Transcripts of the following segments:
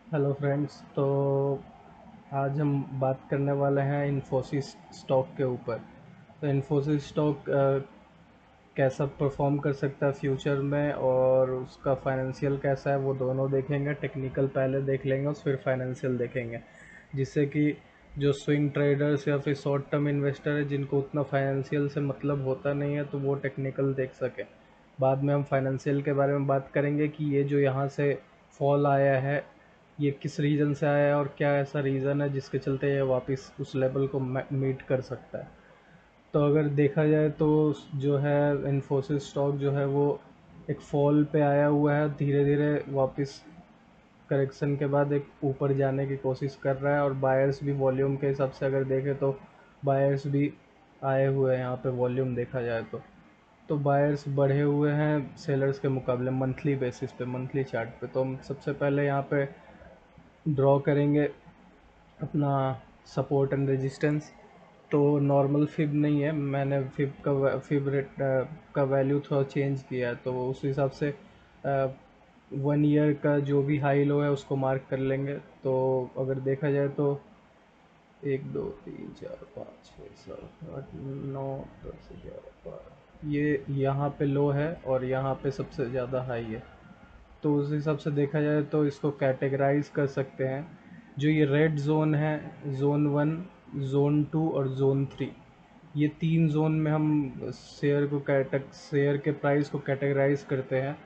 Hello friends. तो आज हम बात करने वाले हैं इन्फोसिस स्टॉक के ऊपर। तो इन्फोसिस स्टॉक कैसा परफॉर्म कर सकता है फ्यूचर में, और उसका फाइनेंशियल कैसा है वो दोनों देखेंगे। टेक्निकल पहले देख लेंगे और फिर फाइनेंशियल देखेंगे, जिससे कि जो स्विंग ट्रेडर्स या फिर शॉर्ट टर्म इन्वेस्टर है जिनको उतना फाइनेंशियल से मतलब होता नहीं है तो वो टेक्निकल देख सकें। बाद में हम फाइनेंशियल के बारे में बात करेंगे कि ये जो यहाँ से फॉल आया है ये किस रीज़न से आया है और क्या ऐसा रीज़न है जिसके चलते ये वापस उस लेवल को मीट कर सकता है। तो अगर देखा जाए तो जो है इन्फोसिस स्टॉक जो है वो एक फॉल पे आया हुआ है, धीरे धीरे वापस करेक्शन के बाद एक ऊपर जाने की कोशिश कर रहा है। और बायर्स भी वॉल्यूम के हिसाब से अगर देखें तो बायर्स भी आए हुए हैं यहाँ पे, वॉल्यूम देखा जाए तो बायर्स बढ़े हुए हैं सेलर्स के मुकाबले मंथली बेसिस पे, मंथली चार्ट पे। तो हम सबसे पहले यहाँ पे ड्रॉ करेंगे अपना सपोर्ट एंड रेजिस्टेंस। तो नॉर्मल फिब नहीं है, मैंने फिब रेट का वैल्यू थोड़ा चेंज किया है, तो उस हिसाब से 1 ईयर का जो भी हाई लो है उसको मार्क कर लेंगे। तो अगर देखा जाए तो 1 2 3 4 5 6 7 8 9 10 11 12 ये यहाँ पे लो है और यहाँ पे सबसे ज़्यादा हाई है। तो उस हिसाब से देखा जाए तो इसको कैटेगराइज कर सकते हैं। जो ये रेड जोन है, जोन 1, जोन 2 और जोन 3, ये 3 जोन में हम शेयर के प्राइस को कैटेगराइज करते हैं।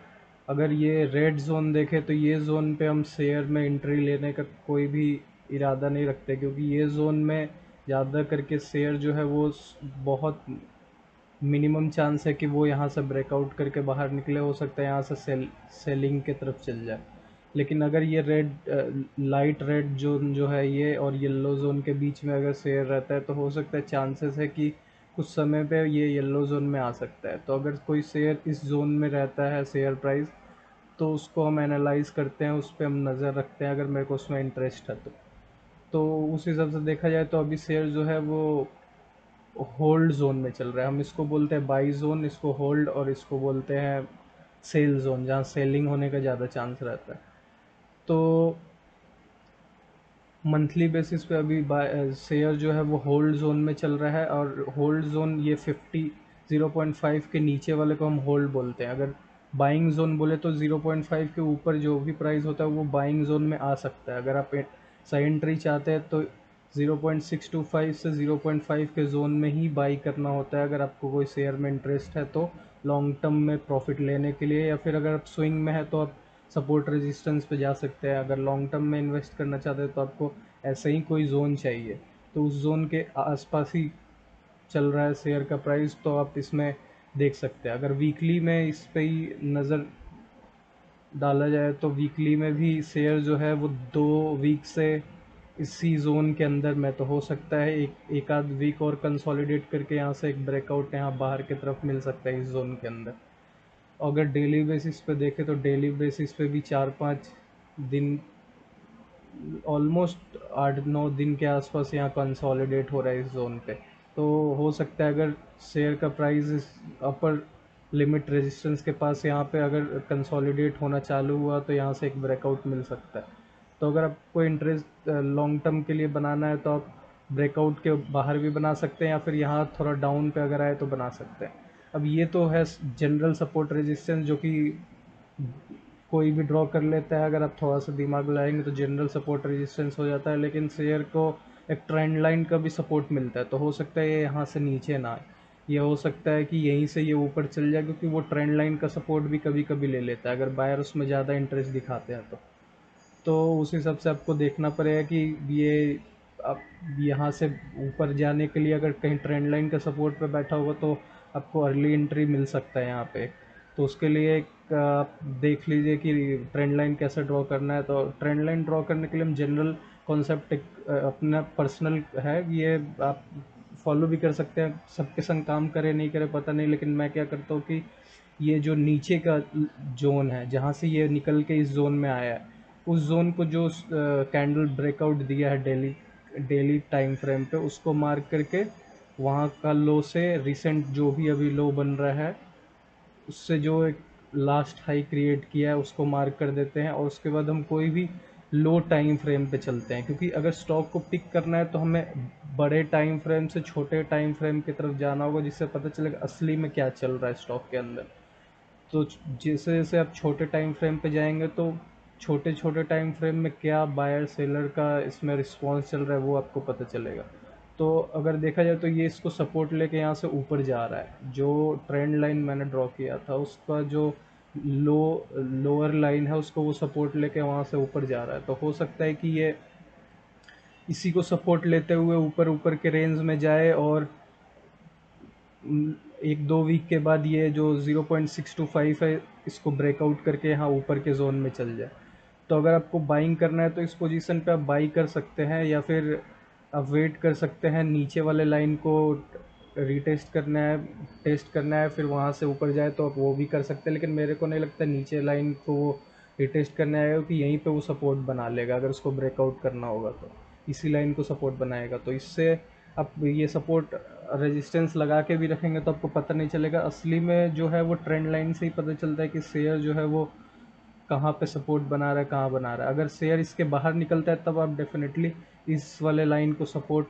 अगर ये रेड जोन देखें तो ये जोन पे हम शेयर में एंट्री लेने का कोई भी इरादा नहीं रखते, क्योंकि ये जोन में ज़्यादा करके शेयर जो है वो बहुत मिनिमम चांस है कि वो यहाँ से ब्रेकआउट करके बाहर निकले। हो सकता है यहाँ से सेलिंग के तरफ चल जाए। लेकिन अगर ये रेड लाइट रेड जोन जो है ये और येलो जोन के बीच में अगर शेयर रहता है तो हो सकता है चांसेस है कि कुछ समय पे ये येलो जोन में आ सकता है। तो अगर कोई शेयर इस जोन में रहता है शेयर प्राइस, तो उसको हम एनालाइज करते हैं, उस पर हम नज़र रखते हैं अगर मेरे को उसमें इंटरेस्ट है तो उस हिसाब से देखा जाए तो अभी शेयर जो है वो होल्ड जोन में चल रहा है। हम इसको बोलते हैं बाई जोन, इसको होल्ड, और इसको बोलते हैं सेल जोन, जहाँ सेलिंग होने का ज़्यादा चांस रहता है। तो मंथली बेसिस पे अभी शेयर जो है वो होल्ड जोन में चल रहा है, और होल्ड जोन ये 0.5 के नीचे वाले को हम होल्ड बोलते हैं। अगर बाइंग जोन बोले तो 0.5 के ऊपर जो भी प्राइस होता है वो बाइंग जोन में आ सकता है। अगर आप सही एंट्री चाहते हैं तो 0.625 से 0.5 के जोन में ही बाई करना होता है, अगर आपको कोई शेयर में इंटरेस्ट है तो लॉन्ग टर्म में प्रॉफिट लेने के लिए। या फिर अगर आप स्विंग में है तो आप सपोर्ट रेजिस्टेंस पे जा सकते हैं। अगर लॉन्ग टर्म में इन्वेस्ट करना चाहते हैं तो आपको ऐसे ही कोई जोन चाहिए, तो उस जोन के आसपास ही चल रहा है शेयर का प्राइस, तो आप इसमें देख सकते हैं। अगर वीकली में इस पे ही नज़र डाला जाए तो वीकली में भी शेयर जो है वो 2 वीक से इसी जोन के अंदर में, तो हो सकता है एक आध वीक और कंसोलिडेट करके यहाँ से एक ब्रेकआउट यहाँ बाहर की तरफ मिल सकता है इस जोन के अंदर। अगर डेली बेसिस पे देखें तो डेली बेसिस पे भी 4-5 दिन, ऑलमोस्ट 8-9 दिन के आसपास यहाँ कंसोलिडेट हो रहा है इस जोन पे। तो हो सकता है अगर शेयर का प्राइस इस अपर लिमिट रेजिस्टेंस के पास यहाँ पे अगर कंसोलिडेट होना चालू हुआ तो यहाँ से एक ब्रेकआउट मिल सकता है। तो अगर आपको इंटरेस्ट लॉन्ग टर्म के लिए बनाना है तो आप ब्रेकआउट के बाहर भी बना सकते हैं, या फिर यहाँ थोड़ा डाउन पे अगर आए तो बना सकते हैं। अब ये तो है जनरल सपोर्ट रेजिस्टेंस, जो कि कोई भी ड्रॉ कर लेता है। अगर आप थोड़ा सा दिमाग लगाएंगे तो जनरल सपोर्ट रेजिस्टेंस हो जाता है। लेकिन शेयर को एक ट्रेंड लाइन का भी सपोर्ट मिलता है, तो हो सकता है ये यहाँ से नीचे ना आए, ये हो सकता है कि यहीं से ये ऊपर चल जाए, क्योंकि वो ट्रेंड लाइन का सपोर्ट भी कभी कभी ले लेता है अगर बायर उसमें ज़्यादा इंटरेस्ट दिखाते हैं तो उस हिसाब से आपको देखना पड़ेगा कि ये आप यहाँ से ऊपर जाने के लिए अगर कहीं ट्रेंड लाइन का सपोर्ट पे बैठा होगा तो आपको अर्ली एंट्री मिल सकता है यहाँ पे। तो उसके लिए एक आप देख लीजिए कि ट्रेंड लाइन कैसे ड्रॉ करना है। तो ट्रेंड लाइन ड्रॉ करने के लिए हम जनरल कॉन्सेप्ट अपना पर्सनल है, ये आप फॉलो भी कर सकते हैं। सबके संग काम करे नहीं करे पता नहीं, लेकिन मैं क्या करता हूँ कि ये जो नीचे का जोन है जहाँ से ये निकल के इस जोन में आया है, उस जोन को जो कैंडल ब्रेकआउट दिया है डेली डेली टाइम फ्रेम पे, उसको मार्क करके वहाँ का लो से रिसेंट जो भी अभी लो बन रहा है उससे जो एक लास्ट हाई क्रिएट किया है उसको मार्क कर देते हैं। और उसके बाद हम कोई भी लो टाइम फ्रेम पे चलते हैं, क्योंकि अगर स्टॉक को पिक करना है तो हमें बड़े टाइम फ्रेम से छोटे टाइम फ्रेम की तरफ जाना होगा, जिससे पता चलेगा असली में क्या चल रहा है स्टॉक के अंदर। तो जैसे जैसे आप छोटे टाइम फ्रेम पे जाएंगे तो छोटे छोटे टाइम फ्रेम में क्या बायर सेलर का इसमें रिस्पॉन्स चल रहा है वो आपको पता चलेगा। तो अगर देखा जाए तो ये इसको सपोर्ट लेके यहाँ से ऊपर जा रहा है। जो ट्रेंड लाइन मैंने ड्रॉ किया था उसका जो लोअर लाइन है उसको वो सपोर्ट लेके वहाँ से ऊपर जा रहा है। तो हो सकता है कि ये इसी को सपोर्ट लेते हुए ऊपर ऊपर के रेंज में जाए और एक दो वीक के बाद ये जो 0.625 है इसको ब्रेकआउट करके यहाँ ऊपर के जोन में चल जाए। तो अगर आपको बाइंग करना है तो इस पोजीशन पे आप बाई कर सकते हैं, या फिर आप वेट कर सकते हैं नीचे वाले लाइन को रीटेस्ट करना है, टेस्ट करना है, फिर वहाँ से ऊपर जाए तो आप वो भी कर सकते हैं। लेकिन मेरे को नहीं लगता नीचे लाइन को वो रीटेस्ट करने आएगा, क्योंकि यहीं पे वो सपोर्ट बना लेगा अगर उसको ब्रेकआउट करना होगा तो इसी लाइन को सपोर्ट बनाएगा। तो इससे आप ये सपोर्ट रेजिस्टेंस लगा के भी रखेंगे तो आपको पता नहीं चलेगा। असली में जो है वो ट्रेंड लाइन से ही पता चलता है कि शेयर जो है वो कहाँ पे सपोर्ट बना रहा है, कहाँ बना रहा है। अगर शेयर इसके बाहर निकलता है तब आप डेफिनेटली इस वाले लाइन को सपोर्ट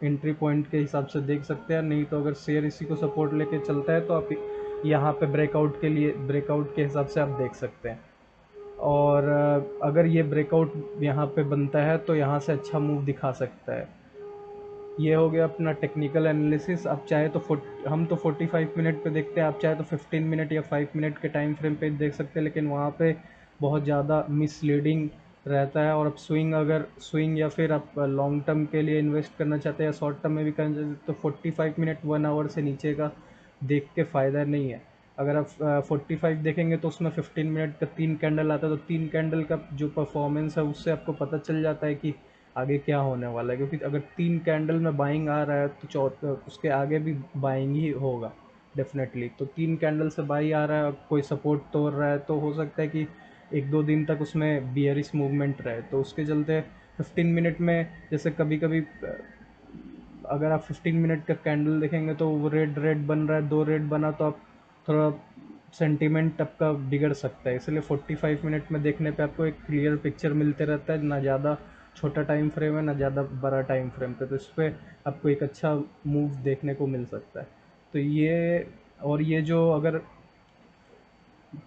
एंट्री पॉइंट के हिसाब से देख सकते हैं। नहीं तो अगर शेयर इसी को सपोर्ट लेके चलता है तो आप यहाँ पे ब्रेकआउट के लिए ब्रेकआउट के हिसाब से आप देख सकते हैं। और अगर ये ब्रेकआउट यहाँ पे बनता है तो यहाँ से अच्छा मूव दिखा सकता है। ये हो गया अपना टेक्निकल एनालिसिस। आप चाहे तो हम तो 45 मिनट पे देखते हैं, आप चाहे तो 15 मिनट या 5 मिनट के टाइम फ्रेम पे देख सकते हैं, लेकिन वहाँ पे बहुत ज़्यादा मिसलीडिंग रहता है। और आप स्विंग या फिर आप लॉन्ग टर्म के लिए इन्वेस्ट करना चाहते हैं या शॉर्ट टर्म में भी करना चाहते हैं तो 45 मिनट 1 आवर से नीचे का देख के फ़ायदा नहीं है। अगर आप 45 देखेंगे तो उसमें 15 मिनट का 3 कैंडल आता है, तो 3 कैंडल का जो परफॉर्मेंस है उससे आपको पता चल जाता है कि आगे क्या होने वाला है। क्योंकि अगर 3 कैंडल में बाइंग आ रहा है तो उसके आगे भी बाइंग ही होगा डेफिनेटली। तो 3 कैंडल से बाई आ रहा है और कोई सपोर्ट तोड़ रहा है तो हो सकता है कि एक दो दिन तक उसमें बियरिश मूवमेंट रहे। तो उसके चलते 15 मिनट में जैसे कभी कभी अगर आप 15 मिनट का कैंडल देखेंगे तो वो रेड रेड बन रहा है, 2 रेड बना तो आप थोड़ा सेंटीमेंट आपका बिगड़ सकता है। इसलिए 45 मिनट में देखने पे आपको एक क्लियर पिक्चर मिलते रहता है, ना ज़्यादा छोटा टाइम फ्रेम है ना ज़्यादा बड़ा टाइम फ्रेम पे, तो इस पर आपको एक अच्छा मूव देखने को मिल सकता है। तो ये और ये जो अगर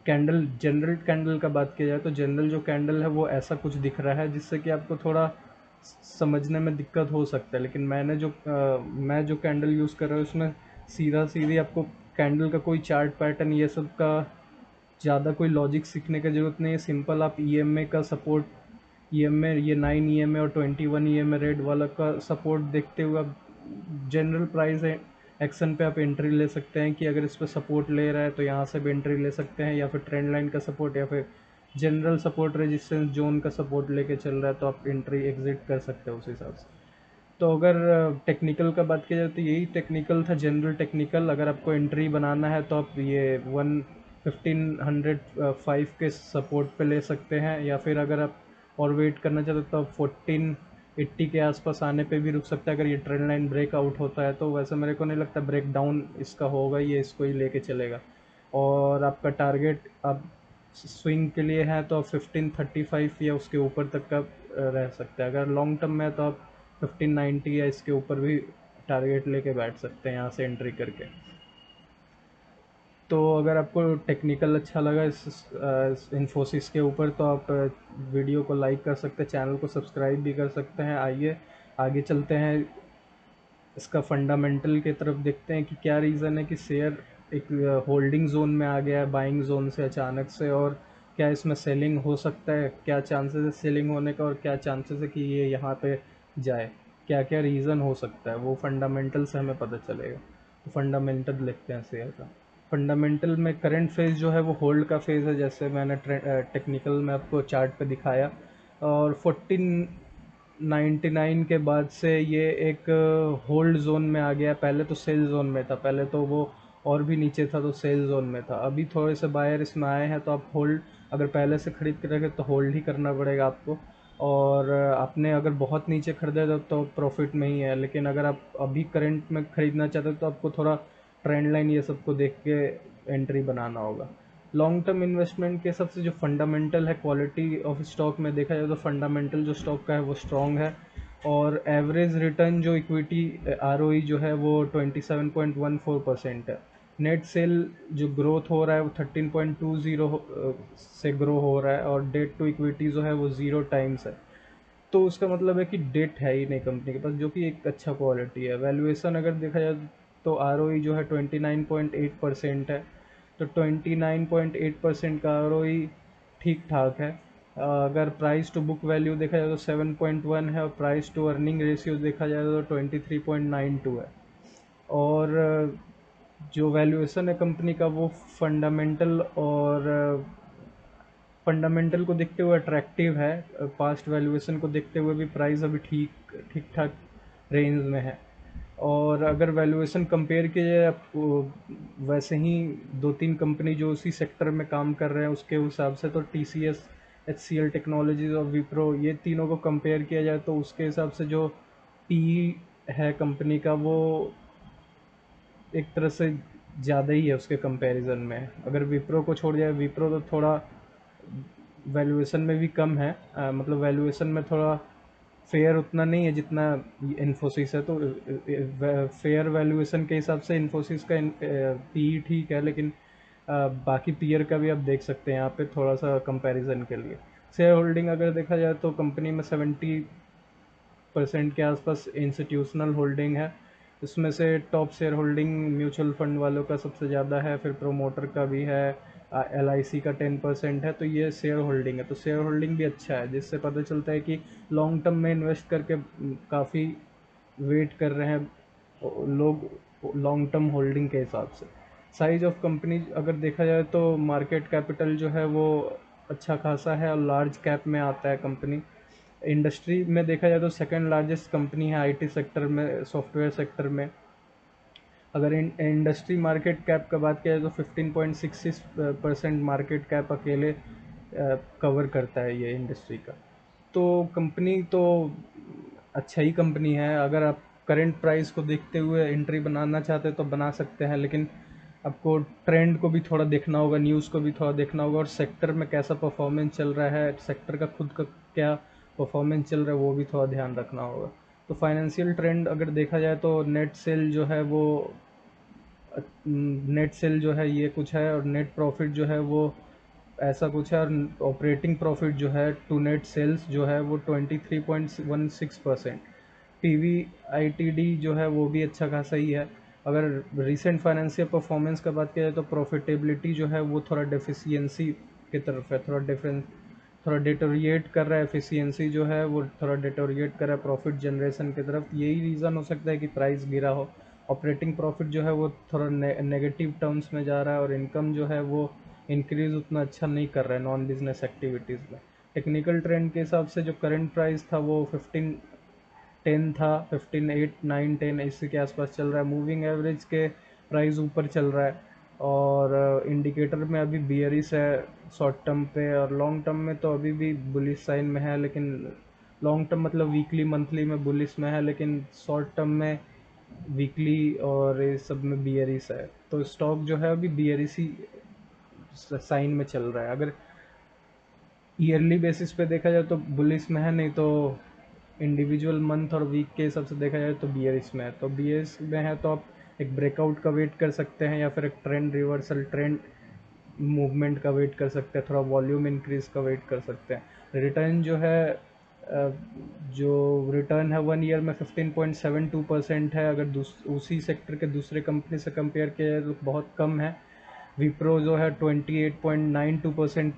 कैंडल जनरल कैंडल का बात किया जाए तो जनरल जो कैंडल है वो ऐसा कुछ दिख रहा है जिससे कि आपको थोड़ा समझने में दिक्कत हो सकता है। लेकिन मैं जो कैंडल यूज़ कर रहा हूँ उसमें सीधा सीधी आपको कैंडल का कोई चार्ट पैटर्न ये सब का ज़्यादा कोई लॉजिक सीखने की ज़रूरत नहीं है। सिंपल आप ईएमए का सपोर्ट, ईएमए ये 9 ईएमए और 21 ईएमए रेड वाला का सपोर्ट देखते हुए आप जनरल प्राइस एक्शन पे आप एंट्री ले सकते हैं कि अगर इस पर सपोर्ट ले रहा है तो यहाँ से भी एंट्री ले सकते हैं, या फिर ट्रेंड लाइन का सपोर्ट या फिर जनरल सपोर्ट रेजिस्टेंस जोन का सपोर्ट लेके चल रहा है तो आप एंट्री एग्जिट कर सकते हो उस हिसाब से। तो अगर टेक्निकल का बात की जाए तो यही टेक्निकल था, जनरल टेक्निकल। अगर आपको एंट्री बनाना है तो आप ये 1505 के सपोर्ट पे ले सकते हैं, या फिर अगर आप और वेट करना चाहते हो तो आप 1480 के आसपास आने पे भी रुक सकता है अगर ये ट्रेंड लाइन ब्रेकआउट होता है तो। वैसे मेरे को नहीं लगता ब्रेक डाउन इसका होगा, ये इसको ही लेके चलेगा। और आपका टारगेट आप स्विंग के लिए है तो आप 1535 या उसके ऊपर तक का रह सकता है। अगर लॉन्ग टर्म में तो आप 1590 या इसके ऊपर भी टारगेट लेके बैठ सकते हैं यहाँ से एंट्री करके। तो अगर आपको टेक्निकल अच्छा लगा इस इन्फोसिस के ऊपर तो आप वीडियो को लाइक कर सकते हैं, चैनल को सब्सक्राइब भी कर सकते हैं। आइए आगे चलते हैं, इसका फंडामेंटल की तरफ देखते हैं कि क्या रीज़न है कि शेयर एक होल्डिंग जोन में आ गया है बाइंग जोन से अचानक से, और क्या इसमें सेलिंग हो सकता है, क्या चांसेस है सेलिंग होने का और क्या चांसेस है कि ये यहाँ पे जाए, क्या क्या रीज़न हो सकता है वो फंडामेंटल से हमें पता चलेगा। तो फंडामेंटल देखते हैं शेयर का। फंडामेंटल में करंट फेज़ जो है वो होल्ड का फेज़ है, जैसे मैंने टेक्निकल में आपको चार्ट पे दिखाया। और 1499 के बाद से ये एक होल्ड जोन में आ गया। पहले तो सेल जोन में था, पहले तो वो और भी नीचे था तो सेल जोन में था। अभी थोड़े से बायर इसमें आए हैं तो आप होल्ड, अगर पहले से खरीद के रखे तो होल्ड ही करना पड़ेगा आपको। और आपने अगर बहुत नीचे खरीदा तो प्रॉफिट में ही है, लेकिन अगर आप अभी करंट में ख़रीदना चाहते हो तो आपको थोड़ा ट्रेंड लाइन ये सब को देख के एंट्री बनाना होगा। लॉन्ग टर्म इन्वेस्टमेंट के सबसे जो फंडामेंटल है क्वालिटी ऑफ स्टॉक में देखा जाए तो फंडामेंटल जो स्टॉक का है वो स्ट्रॉन्ग है, और एवरेज रिटर्न जो इक्विटी आरओई जो है वो 27.14% है। नेट सेल जो ग्रोथ हो रहा है वो 13.20 से ग्रो हो रहा है, और डेट टू इक्विटी जो है वो 0 टाइम्स है। तो उसका मतलब है कि डेट है ही नहीं कंपनी के पास, जो कि एक अच्छा क्वालिटी है। वैल्यूएशन अगर देखा जाए तो आरओई जो है 29.8% है, तो 29.8% का आरओई ठीक ठाक है। अगर प्राइस टू बुक वैल्यू देखा जाए तो 7.1 है, और प्राइस टू अर्निंग रेशियो देखा जाए तो 23.92 है। और जो वैल्यूएशन है कंपनी का वो फंडामेंटल और फंडामेंटल को देखते हुए अट्रैक्टिव है। पास्ट वैल्यूएशन को देखते हुए भी प्राइस अभी ठीक ठीक ठाक रेंज में है। और अगर वैल्यूएशन कंपेयर किया जाए वैसे ही दो तीन कंपनी जो उसी सेक्टर में काम कर रहे हैं उसके हिसाब से, तो टी सी एस, एच सी एल टेक्नोलॉजीज और विप्रो, ये तीनों को कंपेयर किया जाए तो उसके हिसाब से जो पी है कंपनी का वो एक तरह से ज़्यादा ही है उसके कंपैरिजन में। अगर विप्रो को छोड़ जाए, विप्रो तो थोड़ा वैल्यूएशन में भी कम है, मतलब वैल्यूएशन में थोड़ा फेयर उतना नहीं है जितना इन्फोसिस है। तो फेयर वैल्यूएशन के हिसाब से इन्फोसिस का पी ठीक है, लेकिन बाकी पीयर का भी आप देख सकते हैं यहाँ पे थोड़ा सा कंपैरिजन के लिए। शेयर होल्डिंग अगर देखा जाए तो कंपनी में 70% के आसपास इंस्टीट्यूशनल होल्डिंग है। इसमें से top share holding mutual fund वालों का सबसे ज़्यादा है, फिर प्रोमोटर का भी है, एल आई सी का 10% है। तो ये शेयर होल्डिंग है, तो शेयर होल्डिंग भी अच्छा है, जिससे पता चलता है कि लॉन्ग टर्म में इन्वेस्ट करके काफ़ी वेट कर रहे हैं लोग लॉन्ग टर्म होल्डिंग के हिसाब से। साइज ऑफ कंपनी अगर देखा जाए तो मार्केट कैपिटल जो है वो अच्छा खासा है, और लार्ज कैप में आता है कंपनी। इंडस्ट्री में देखा जाए तो सेकंड लार्जेस्ट कंपनी है आईटी सेक्टर में, सॉफ्टवेयर सेक्टर में। अगर इंडस्ट्री मार्केट कैप का बात किया जाए तो 15.66% मार्केट कैप अकेले कवर करता है ये इंडस्ट्री का। तो कंपनी तो अच्छा ही कंपनी है। अगर आप करंट प्राइस को देखते हुए एंट्री बनाना चाहते तो बना सकते हैं, लेकिन आपको ट्रेंड को भी थोड़ा देखना होगा, न्यूज़ को भी थोड़ा देखना होगा, और सेक्टर में कैसा परफॉर्मेंस चल रहा है, सेक्टर का खुद का क्या परफॉर्मेंस चल रहा है वो भी थोड़ा ध्यान रखना होगा। तो फाइनेंशियल ट्रेंड अगर देखा जाए तो नेट सेल जो है वो नेट सेल जो है ये कुछ है, और नेट प्रॉफिट जो है वो ऐसा कुछ है, और ऑपरेटिंग प्रॉफिट जो है टू नेट सेल्स जो है वो 23.16%। P V I T D जो है वो भी अच्छा खासा ही है। अगर रिसेंट फाइनेंशियल परफॉर्मेंस का बात किया जाए तो प्रॉफिटेबिलिटी जो है वो थोड़ा डेफिशिएंसी की तरफ है, थोड़ा डिटोरिएट कर रहा है। एफिशिएंसी जो है वो थोड़ा डिटोरिएट कर रहा है प्रॉफिट जनरेशन की तरफ, यही रीज़न हो सकता है कि प्राइस गिरा हो। ऑपरेटिंग प्रॉफिट जो है वो थोड़ा नेगेटिव टर्म्स में जा रहा है, और इनकम जो है वो इंक्रीज़ उतना अच्छा नहीं कर रहा है नॉन बिजनेस एक्टिविटीज़ में। टेक्निकल ट्रेंड के हिसाब से जो करंट प्राइस था वो 15.10 था, 15.8 9 10 इसी के आसपास चल रहा है। मूविंग एवरेज के प्राइस ऊपर चल रहा है, और इंडिकेटर में अभी बियरिश है शॉर्ट टर्म पे, और लॉन्ग टर्म में तो अभी भी बुलिश साइन में है, लेकिन लॉन्ग टर्म मतलब वीकली मंथली में बुलिश में है, लेकिन शॉर्ट टर्म में वीकली और ये सब में बियरिश है। तो स्टॉक जो है अभी बियरिश ही साइन में चल रहा है। अगर ईयरली बेसिस पे देखा जाए तो बुलिश में है, नहीं तो इंडिविजुअल मंथ और वीक के हिसाब से देखा जाए तो बीएस में है। तो बीएस में है तो आप एक ब्रेकआउट का वेट कर सकते हैं, या फिर एक ट्रेंड रिवर्सल, ट्रेंड मूवमेंट का वेट कर सकते हैं, थोड़ा वॉल्यूम इंक्रीज का वेट कर सकते हैं। रिटर्न जो है जो रिटर्न है 1 ईयर में 15.72% है। अगर उसी सेक्टर के दूसरे कंपनी से कंपेयर किया जाए तो बहुत कम है। विप्रो जो है 28.92%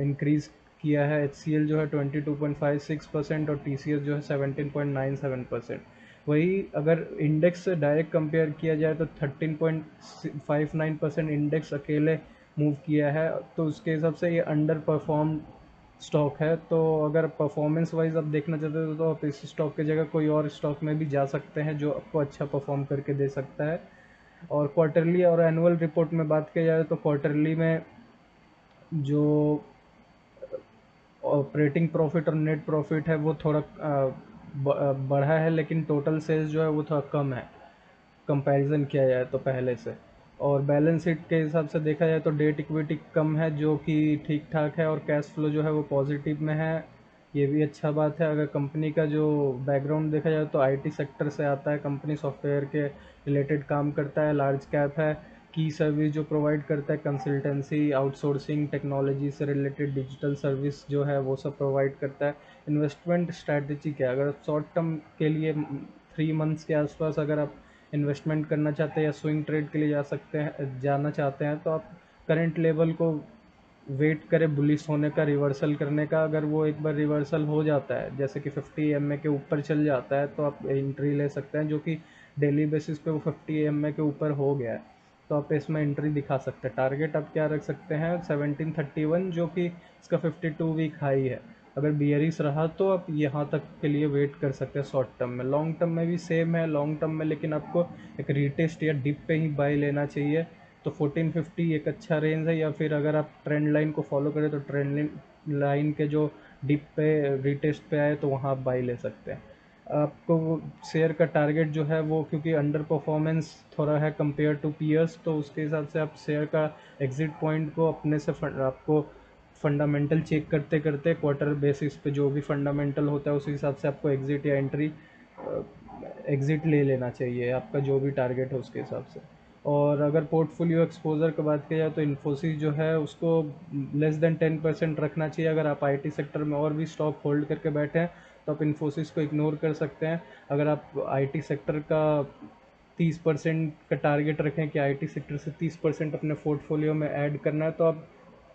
इंक्रीज किया है, एच सी एल जो है 22.56%, और टी सी एस जो है 17.97%। वही अगर इंडेक्स से डायरेक्ट कंपेयर किया जाए तो 13.59% इंडेक्स अकेले मूव किया है, तो उसके हिसाब से ये अंडर परफॉर्म स्टॉक है। तो अगर परफॉर्मेंस वाइज आप देखना चाहते हो तो आप इस स्टॉक की जगह कोई और स्टॉक में भी जा सकते हैं जो आपको अच्छा परफॉर्म करके दे सकता है। और क्वार्टरली और एनुअल रिपोर्ट में बात किया जाए तो क्वार्टरली में जो ऑपरेटिंग प्रॉफिट और नेट प्रॉफिट है वो थोड़ा बढ़ा है, लेकिन टोटल सेल्स जो है वो थोड़ा कम है कंपैरिजन किया जाए तो पहले से। और बैलेंस शीट के हिसाब से देखा जाए तो डेट इक्विटी कम है, जो कि ठीक ठाक है, और कैश फ्लो जो है वो पॉजिटिव में है, ये भी अच्छा बात है। अगर कंपनी का जो बैकग्राउंड देखा जाए तो आईटी सेक्टर से आता है कंपनी, सॉफ्टवेयर के रिलेटेड काम करता है, लार्ज कैप है, की सर्विस जो प्रोवाइड करता है कंसल्टेंसी, आउटसोर्सिंग, टेक्नोलॉजी से रिलेटेड डिजिटल सर्विस जो है वो सब प्रोवाइड करता है। इन्वेस्टमेंट स्ट्रैटेजी क्या है, अगर शॉर्ट टर्म के लिए 3 मंथ्स के आसपास अगर आप इन्वेस्टमेंट करना चाहते हैं या स्विंग ट्रेड के लिए जाना चाहते हैं, तो आप करंट लेवल को वेट करें बुलिश होने का, रिवर्सल करने का। अगर वो एक बार रिवर्सल हो जाता है, जैसे कि 50 EMA के ऊपर चल जाता है, तो आप एंट्री ले सकते हैं, जो कि डेली बेसिस पे वो 50 EMA के ऊपर हो गया है, तो आप इसमें एंट्री दिखा सकते हैं। टारगेट आप क्या रख सकते हैं, 1731, जो कि इसका 52 वीक हाई है। अगर बियरिश रहा तो आप यहाँ तक के लिए वेट कर सकते हैं शॉर्ट टर्म में। लॉन्ग टर्म में भी सेम है, लॉन्ग टर्म में लेकिन आपको एक रीटेस्ट या डिप पे ही बाय लेना चाहिए। तो 1450 एक अच्छा रेंज है, या फिर अगर आप ट्रेंड लाइन को फॉलो करें तो ट्रेंड लाइन के जो डिप पे रीटेस्ट पे आए तो वहाँ आप बाई ले सकते हैं। आपको शेयर का टारगेट जो है वो, क्योंकि अंडर परफॉर्मेंस थोड़ा है कंपेयर टू पीयर्स, तो उसके हिसाब से आप शेयर का एग्जिट पॉइंट को अपने से आपको फंडामेंटल चेक करते करते क्वार्टर बेसिस पे जो भी फंडामेंटल होता है उस हिसाब से आपको एग्जिट या एंट्री एग्जिट ले लेना चाहिए, आपका जो भी टारगेट है उसके हिसाब से। और अगर पोर्टफोलियो एक्सपोजर की बात की जाए तो इन्फोसिस जो है उसको लेस देन 10% रखना चाहिए। अगर आप आईटी सेक्टर में और भी स्टॉक होल्ड करके बैठे हैं तो आप इन्फोसिस को इग्नोर कर सकते हैं। अगर आप आईटी सेक्टर का 30% का टारगेट रखें कि आईटी सेक्टर से 30% अपने पोर्टफोलियो में ऐड करना है, तो आप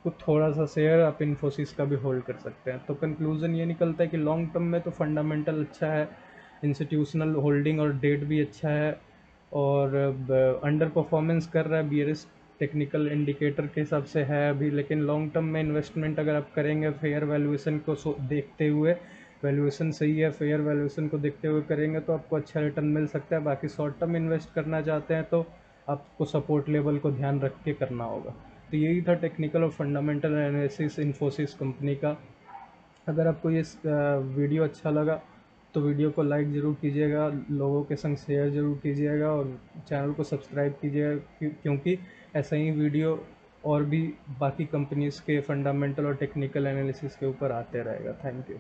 कुछ थोड़ा सा शेयर आप इन्फोसिस का भी होल्ड कर सकते हैं। तो कंक्लूजन ये निकलता है कि लॉन्ग टर्म में तो फंडामेंटल अच्छा है, इंस्टीट्यूशनल होल्डिंग और डेट भी अच्छा है, और अंडर परफॉर्मेंस कर रहा है बियरिश टेक्निकल इंडिकेटर के हिसाब से है अभी। लेकिन लॉन्ग टर्म में इन्वेस्टमेंट अगर आप करेंगे फेयर वैल्यूएशन को देखते हुए, वैल्यूएशन सही है, फेयर वैल्यूएशन को देखते हुए करेंगे तो आपको अच्छा रिटर्न मिल सकता है। बाकी शॉर्ट टर्म इन्वेस्ट करना चाहते हैं तो आपको सपोर्ट लेवल को ध्यान रख के करना होगा। तो यही था टेक्निकल और फंडामेंटल एनालिसिस इन्फोसिस कंपनी का। अगर आपको ये वीडियो अच्छा लगा तो वीडियो को लाइक ज़रूर कीजिएगा, लोगों के संग शेयर ज़रूर कीजिएगा, और चैनल को सब्सक्राइब कीजिएगा, क्योंकि ऐसा ही वीडियो और भी बाकी कंपनीज़ के फंडामेंटल और टेक्निकल एनालिसिस के ऊपर आते रहेगा। Thank you.